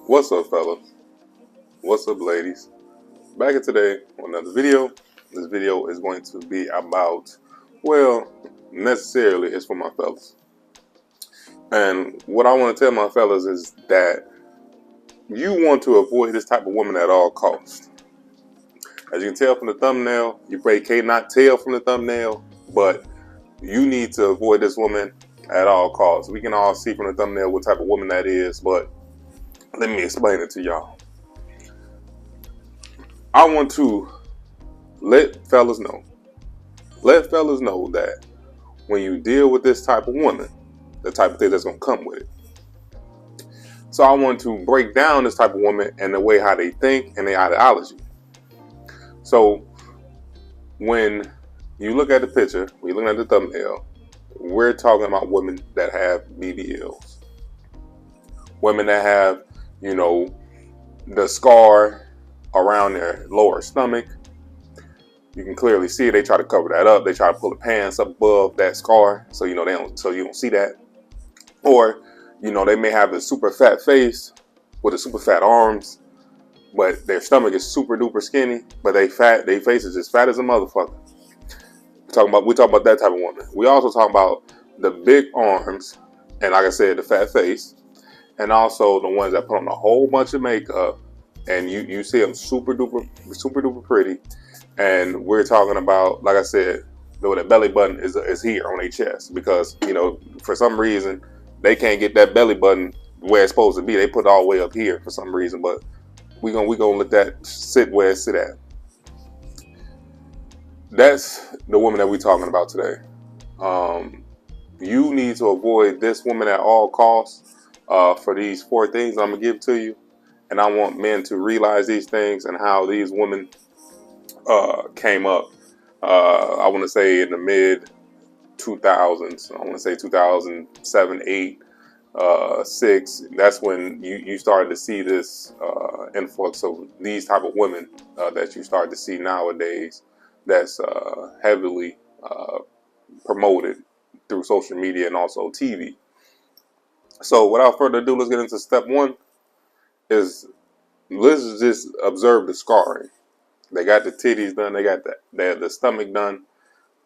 What's up, fellas? What's up, ladies? Back in today on another video. This video is going to be about, well, necessarily it's for my fellas. And what I want to tell my fellas is that you want to avoid this type of woman at all costs. As you can tell from the thumbnail, you probably cannot tell from the thumbnail, but you need to avoid this woman at all costs. We can all see from the thumbnail what type of woman that is, but let me explain it to y'all. I want to let fellas know that when you deal with this type of woman, the type of thing that's going to come with it. So I want to break down this type of woman and the way how they think and their ideology. So when you look at the picture, when you look at the thumbnail, we're talking about women that have BBLs. Women that have, the scar around their lower stomach. You can clearly see it. They try to cover that up. They try to pull the pants up above that scar so you don't see that. Or, they may have a super fat face with a super fat arms, but their stomach is super duper skinny, but their face is just fat as a motherfucker. We talk about that type of woman. We also talk about the big arms and, like I said, the fat face, and also the ones that put on a whole bunch of makeup and you see them super duper pretty. And we're talking about, like I said, the belly button is here on their chest because, for some reason, they can't get that belly button where it's supposed to be. They put it all the way up here for some reason, but we're gonna let that sit where it sit at. That's the woman that we're talking about today. You need to avoid this woman at all costs for these 4 things I'm gonna give to you. And I want men to realize these things and how these women came up. I want to say in the mid 2000s. I want to say 2007, 8, 6. That's when you started to see this influx of these type of women that you start to see nowadays. That's heavily promoted through social media and also TV. So without further ado, let's get into step 1. Let's just observe the scarring. They got the titties done. They got the stomach done,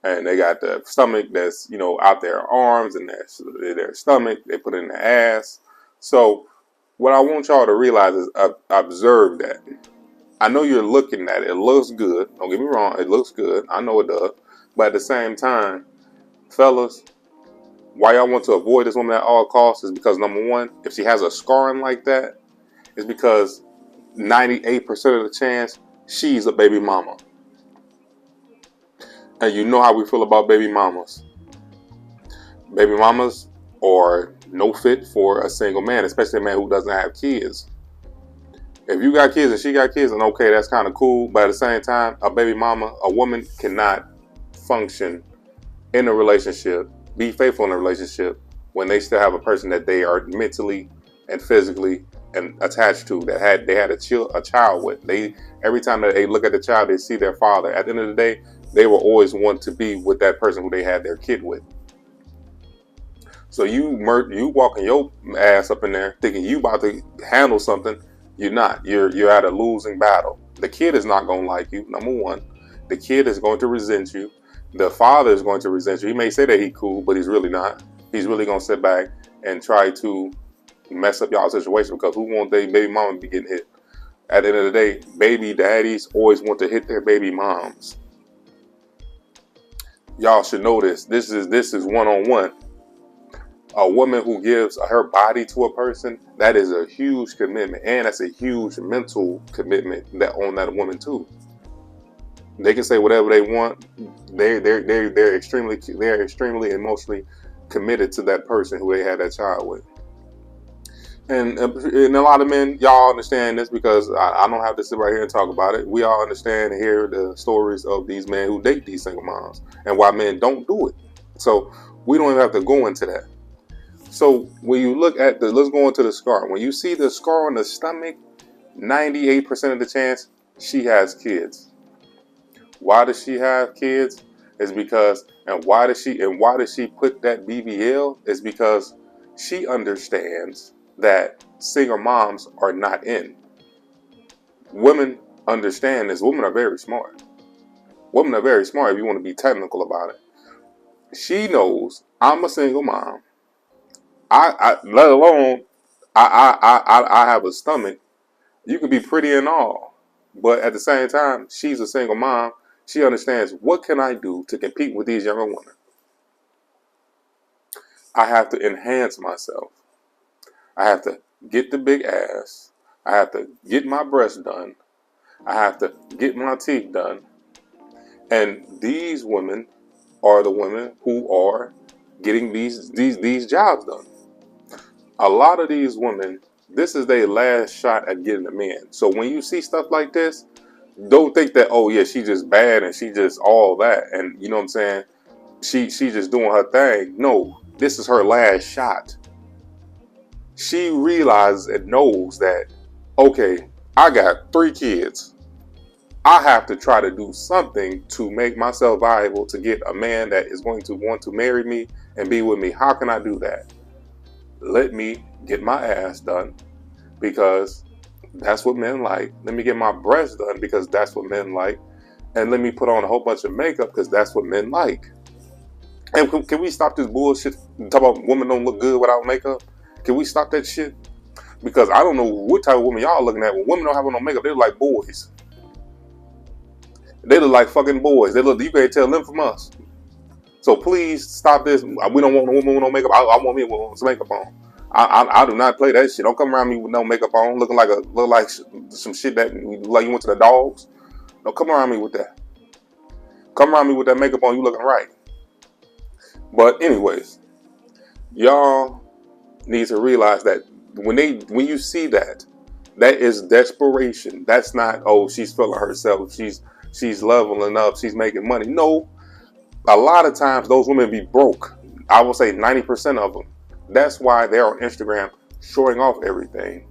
and they got the stomach that's out their arms and their stomach. They put it in their ass. So what I want y'all to realize is observe that. I know you're looking at it. It looks good. Don't get me wrong. It looks good. I know it does. But at the same time, fellas, why y'all want to avoid this woman at all costs is because, number one, if she has a scarring like that, it's because 98% of the chance she's a baby mama. And you know how we feel about baby mamas. Baby mamas are no fit for a single man, especially a man who doesn't have kids. If you got kids and she got kids, then okay, that's kind of cool. But at the same time, a woman cannot function in a relationship, be faithful in a relationship when they still have a person that they are mentally and physically and attached to, that they had a child with. Every time that they look at the child, they see their father. At the end of the day, they will always want to be with that person who they had their kid with. So you walking your ass up in there thinking you about to handle something. You're not. You're at a losing battle. The kid is not going to like you, number one. The kid is going to resent you. The father is going to resent you. He may say that he's cool, but he's really not. He's really going to sit back and try to mess up y'all situation because who want their baby mama to be getting hit? At the end of the day, baby daddies always want to hit their baby moms. Y'all should know this. This is one-on-one. A woman who gives her body to a person, that is a huge commitment, and that's a huge mental commitment on that woman too. They can say whatever they want. They're extremely emotionally committed to that person who they had that child with. And a lot of men, y'all understand this because I don't have to sit right here and talk about it. We all understand and hear the stories of these men who date these single moms and why men don't do it. So we don't even have to go into that. So when you look at let's go into the scar. When you see the scar on the stomach, 98% of the chance she has kids. Why does she have kids? It's because, why does she put that BBL? It's because she understands that single moms are not in. Women understand this. Women are very smart. Women are very smart if you want to be technical about it. She knows I'm a single mom. I let alone I have a stomach. You can be pretty and all, but at the same time, she's a single mom. She understands, what can I do to compete with these younger women? I have to enhance myself. I have to get the big ass. I have to get my breasts done. I have to get my teeth done. And these women are the women who are getting these jobs done. A lot of these women, this is their last shot at getting a man. So when you see stuff like this, don't think that, oh yeah, she's just bad and she just all that, and you know what I'm saying, she just doing her thing. No, this is her last shot. She realizes and knows that, okay, I got 3 kids. I have to try to do something to make myself viable to get a man that is going to want to marry me and be with me. How can I do that? Let me get my ass done, because that's what men like. Let me get my breasts done, because that's what men like. And let me put on a whole bunch of makeup, because that's what men like. And can we stop this bullshit? Talk about women don't look good without makeup. Can we stop that shit? Because I don't know what type of women y'all looking at. When women don't have on no makeup, they look like boys. They look like fucking boys. They look. You can't tell them from us. So please stop this. We don't want a woman with no makeup. I want me with some makeup on. I do not play that shit. Don't come around me with no makeup on, looking like some shit that like you went to the dogs. Don't come around me with that. Come around me with that makeup on, you looking right. But anyways, y'all need to realize that when you see that is desperation. That's not, oh, she's feeling herself. She's leveling up. She's making money. No, a lot of times those women be broke. I will say 90% of them. That's why they're on Instagram showing off everything.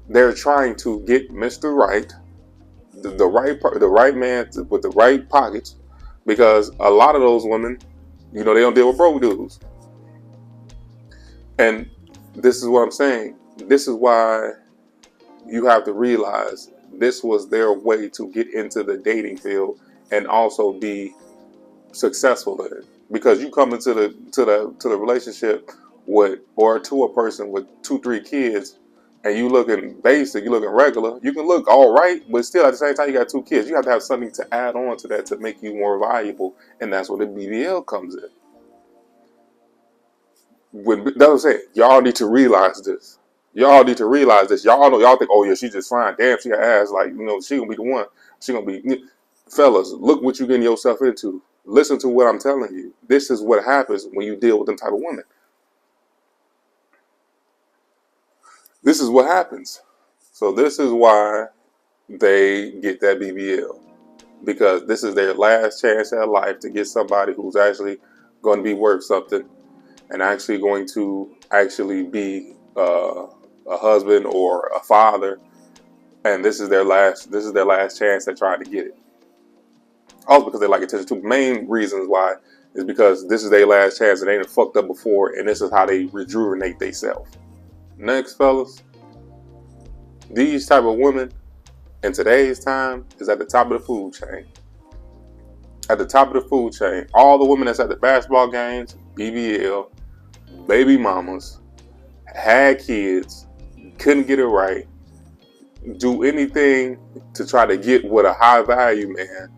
They're trying to get Mr. Right, the right man with the right pockets, because a lot of those women, they don't deal with broke dudes. And this is what I'm saying. This is why you have to realize this was their way to get into the dating field and also be successful in it. Because you come into the relationship with, or to a person with 2-3 kids, and you looking basic, you looking regular, you can look all right, but still at the same time you got 2 kids. You have to have something to add on to that to make you more valuable, and that's where the BBL comes in. That's what I'm saying. Y'all need to realize this. Y'all need to realize this. Y'all know, y'all think, oh yeah, she just fine. Damn, she got ass. Like, she gonna be the one. She gonna be. Fellas, look what you getting yourself into. Listen to what I'm telling you. This is what happens when you deal with them type of women. This is what happens. So this is why they get that BBL. Because this is their last chance at life to get somebody who's actually going to be worth something, and actually going to be a husband or a father. And this is their last chance at trying to get it. Also because they like attention. 2 main reasons why is because this is their last chance and they ain't fucked up before, and this is how they rejuvenate themselves. Next, fellas, these type of women in today's time is at the top of the food chain. At the top of the food chain, all the women that's at the basketball games, BBL, baby mamas, had kids, couldn't get it right, do anything to try to get with a high value man.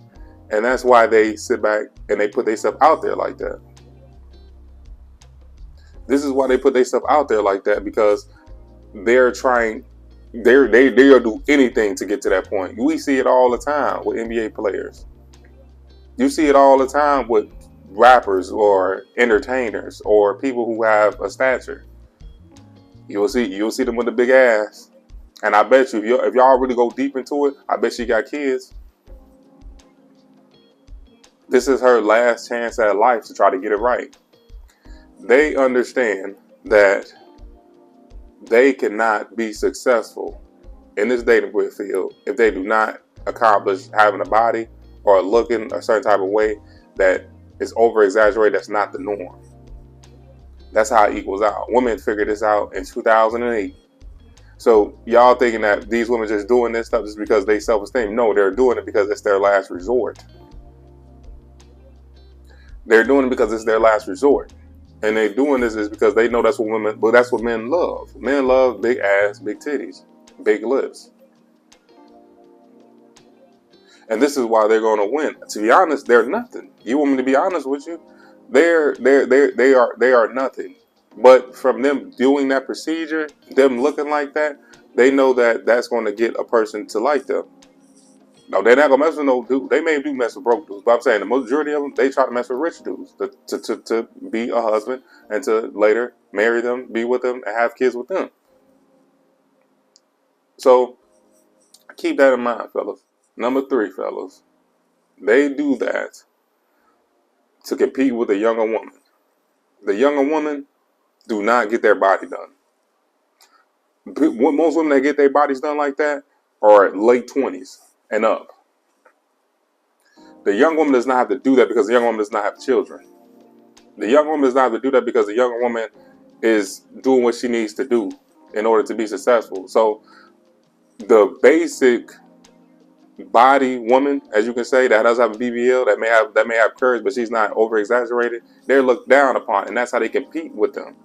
And that's why they sit back and they put themselves out there like that. This is why they put themselves out there like that, because they're trying, they'll do anything to get to that point. We see it all the time with NBA players. You see it all the time with rappers or entertainers or people who have a stature. You'll see them with the big ass. And I bet you, if y'all really go deep into it, I bet she got kids. This is her last chance at life to try to get it right. They understand that they cannot be successful in this dating field if they do not accomplish having a body or looking a certain type of way that is over exaggerated, that's not the norm. That's how it equals out. Women figured this out in 2008. So y'all thinking that these women just doing this stuff just because they self-esteem. No, they're doing it because it's their last resort. They're doing it because it's their last resort. And they're doing this is because they know that's what women, but that's what men love. Men love big ass, big titties, big lips. And this is why they're going to win. To be honest, they're nothing. You want me to be honest with you? They are nothing. But from them doing that procedure, them looking like that, they know that that's going to get a person to like them. No, they're not gonna mess with no dude. They may do mess with broke dudes, but I'm saying the majority of them, they try to mess with rich dudes to be a husband and to later marry them, be with them, and have kids with them. So keep that in mind, fellas. Number 3, fellas, they do that to compete with a younger woman. The younger woman do not get their body done. Most women that get their bodies done like that are late 20s and up. The young woman does not have to do that because the young woman does not have children. The young woman does not have to do that because the young woman is doing what she needs to do in order to be successful. So the basic body woman, as you can say, that does have a BBL, that may have curves, but she's not over exaggerated, they're looked down upon, and that's how they compete with them.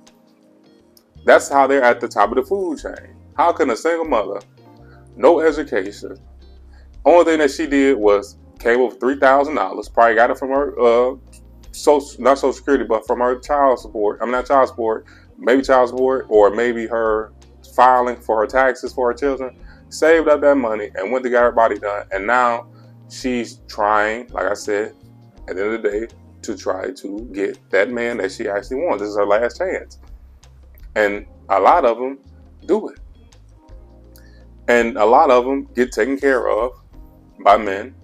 That's how they're at the top of the food chain. How can a single mother, no education, only thing that she did was came up with $3,000, probably got it from her not Social Security, but from her child support. I'm not child support, maybe child support, or maybe her filing for her taxes for her children. Saved up that money and went to get her body done. And now she's trying, like I said, at the end of the day, to try to get that man that she actually wants. This is her last chance. And a lot of them do it. And a lot of them get taken care of by men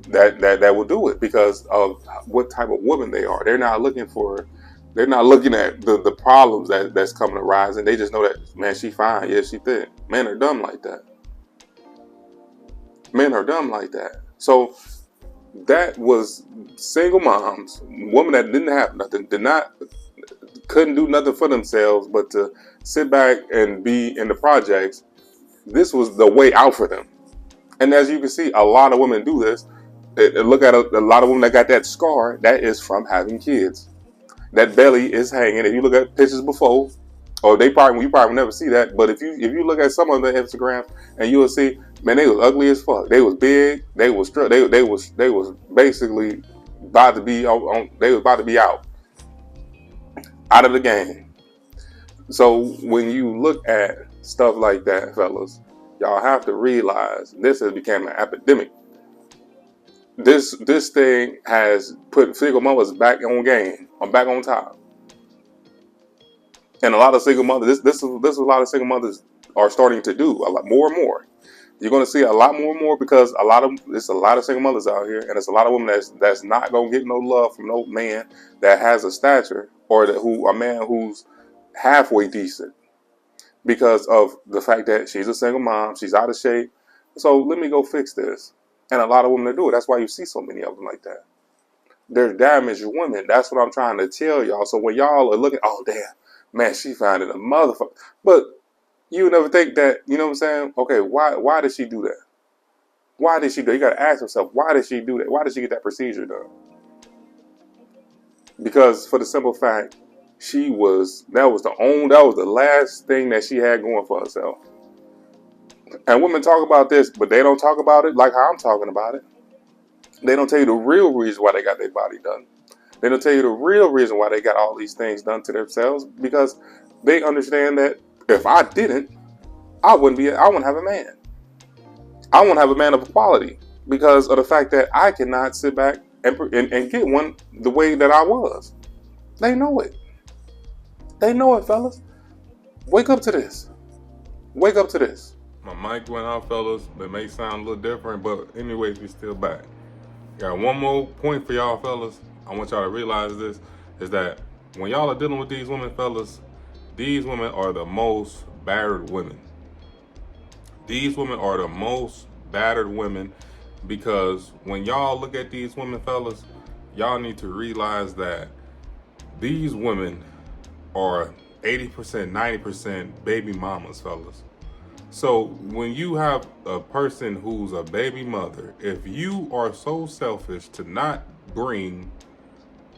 that will do it because of what type of woman they are. They're not looking at the problems that's coming to rise, and they just know that, man, she fine, yeah, she thick. Men are dumb like that. Men are dumb like that. So that was single moms, women that didn't have nothing, couldn't do nothing for themselves but to sit back and be in the projects. This was the way out for them. And as you can see, a lot of women do this. Look at a lot of women that got that scar. That is from having kids. That belly is hanging. If you look at pictures before, or you probably will never see that. But if you look at some of the Instagrams, and you will see, man, they was ugly as fuck. They was big. They was basically about to be they was about to be out of the game. So when you look at stuff like that, fellas, y'all have to realize this has become an epidemic. This thing has put single mothers back on game. I'm back on top. And a lot of single mothers, this is a lot of single mothers are starting to do a lot more and more. You're going to see a lot more and more because there's a lot of single mothers out here, and there's a lot of women that's not going to get no love from no man that has a stature or a man who's halfway decent because of the fact that she's a single mom, she's out of shape. So let me go fix this. And a lot of women do it. That's why you see so many of them like that. They're damaged women. That's what I'm trying to tell y'all. So when y'all are looking, oh damn, man, she found it a motherfucker. But you never think that, you know what I'm saying? Okay, why did she do that? Why did she do it? You gotta ask yourself, why did she do that? Why did she get that procedure done? Because for the simple fact, that was the last thing that she had going for herself. And women talk about this, but they don't talk about it like how I'm talking about it. They don't tell you the real reason why they got their body done. They don't tell you the real reason why they got all these things done to themselves, because they understand that if I didn't, I wouldn't have a man. I wouldn't have a man of quality because of the fact that I cannot sit back and get one the way that I was. They know it. They know it, fellas. Wake up to this. Wake up to this. My mic went out, fellas. It may sound a little different, but anyways, we still back. Got one more point for y'all, fellas. I want y'all to realize this, is that when y'all are dealing with these women, fellas, these women are the most battered women. These women are the most battered women because when y'all look at these women, fellas, y'all need to realize that these women are 80%, 90% baby mamas, fellas. So when you have a person who's a baby mother, if you are so selfish to not bring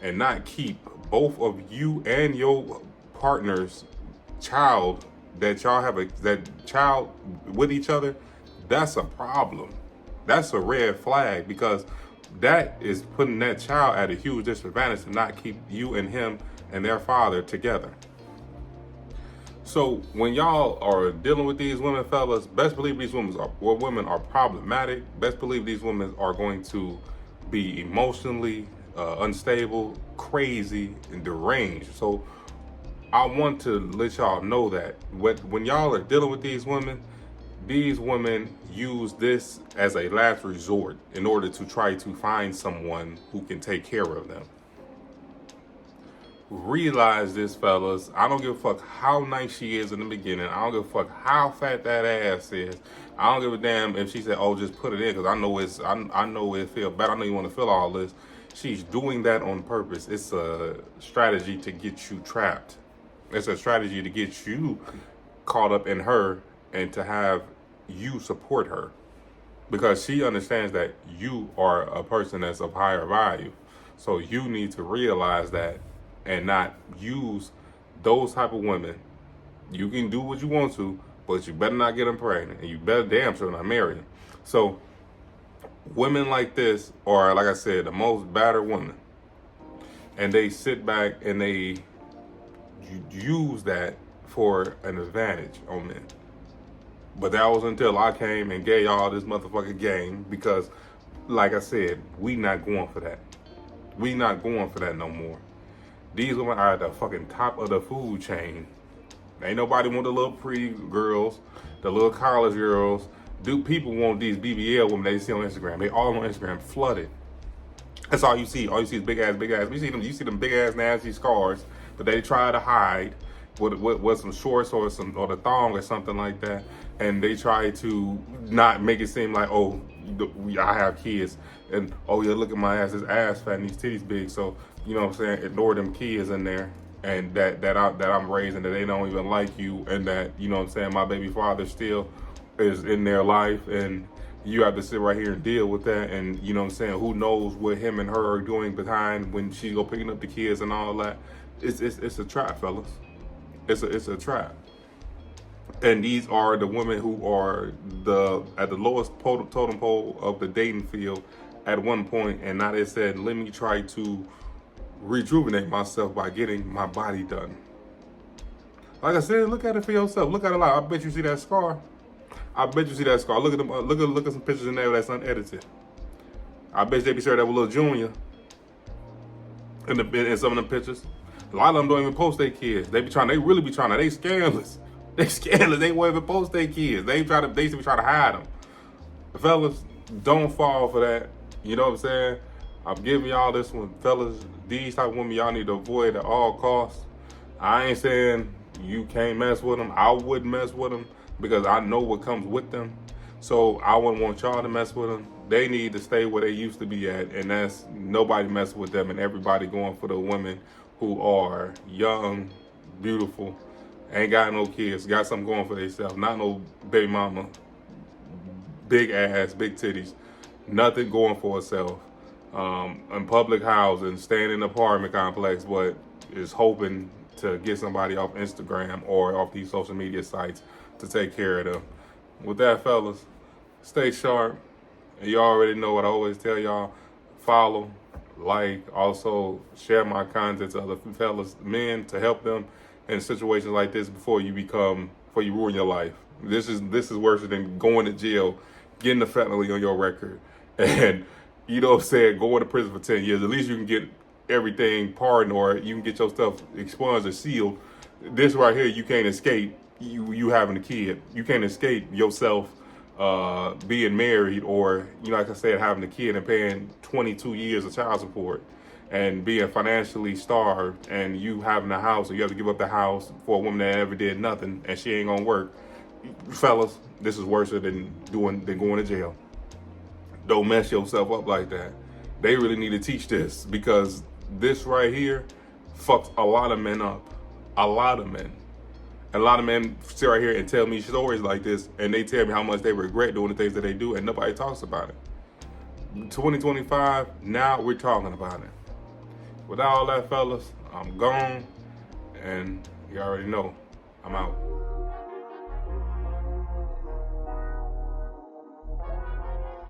and not keep both of you and your partner's child, that y'all have that child with each other, that's a problem. That's a red flag, because that is putting that child at a huge disadvantage to not keep you and him and their father together. So when y'all are dealing with these women, fellas, best believe these women are problematic. Best believe these women are going to be emotionally unstable, crazy, and deranged. So I want to let y'all know that when y'all are dealing with these women use this as a last resort in order to try to find someone who can take care of them. Realize this, fellas. I don't give a fuck how nice she is in the beginning. I don't give a fuck how fat that ass is. I don't give a damn if she said, "Oh, just put it in," because I know it feel bad. I know you want to feel all this. She's doing that on purpose. It's a strategy to get you trapped. It's a strategy to get you caught up in her and to have you support her, because she understands that you are a person that's of higher value. So you need to realize that and not use those type of women. You can do what you want to, but you better not get them pregnant, and you better damn sure not marry them. So women like this are, like I said, the most battered women, and they sit back and they use that for an advantage on men. But that was until I came and gave y'all this motherfucking game, because like I said, we not going for that. We not going for that no more. These women are at the fucking top of the food chain. Ain't nobody want the little pretty girls, the little college girls. Do people want these BBL women they see on Instagram? They all on Instagram flooded. That's all you see. All you see is big ass. You see them big ass nasty scars, but they try to hide with some shorts or the thong or something like that, and they try to not make it seem like, oh, I have kids, and oh yeah, look at my ass, this ass fat and these titties big. So you know what I'm saying, ignore them kids in there, and that I'm raising, that they don't even like you, and that, you know what I'm saying, my baby father still is in their life, and you have to sit right here and deal with that. And you know what I'm saying, who knows what him and her are doing behind when she go picking up the kids and all that. It's a trap, fellas. It's a trap. And these are the women who are at the lowest totem pole of the dating field at one point, and now they said, let me try to rejuvenate myself by getting my body done. Like I said, look at it for yourself. Look at it. Like, I bet you see that scar. Look at them. Look at some pictures in there that's unedited. I bet they be sharing that with little Junior in some of them pictures. A lot of them don't even post their kids. They really be trying to. They scandalous. They won't even post their kids. They used to be trying to hide them. Fellas, don't fall for that. You know what I'm saying? I'm giving y'all this one, fellas. These type of women y'all need to avoid at all costs. I ain't saying you can't mess with them. I wouldn't mess with them because I know what comes with them. So I wouldn't want y'all to mess with them. They need to stay where they used to be at, and that's nobody messing with them, and everybody going for the women who are young, beautiful, ain't got no kids, got something going for themselves, not no baby mama, big ass, big titties, nothing going for herself, in public housing, staying in an apartment complex, but is hoping to get somebody off Instagram or off these social media sites to take care of them. With that, fellas, stay sharp. And you already know what I always tell y'all: follow, like, also share my content to other fellas, men, to help them in situations like this before you ruin your life. This is worse than going to jail, getting a felony on your record, and you know what I'm saying, going to prison for 10 years. At least you can get everything pardoned, or you can get your stuff expunged or sealed. This right here, you can't escape. You having a kid, you can't escape yourself being married, or, you know, like I said, having a kid and paying 22 years of child support and being financially starved, and you having a house, or you have to give up the house for a woman that never did nothing and she ain't gonna work. Fellas, this is worse than going to jail. Don't mess yourself up like that. They really need to teach this, because this right here fucks a lot of men up. A lot of men. A lot of men sit right here and tell me stories like this, and they tell me how much they regret doing the things that they do, and nobody talks about it. 2025, now we're talking about it. Without all that, fellas, I'm gone, and you already know, I'm out.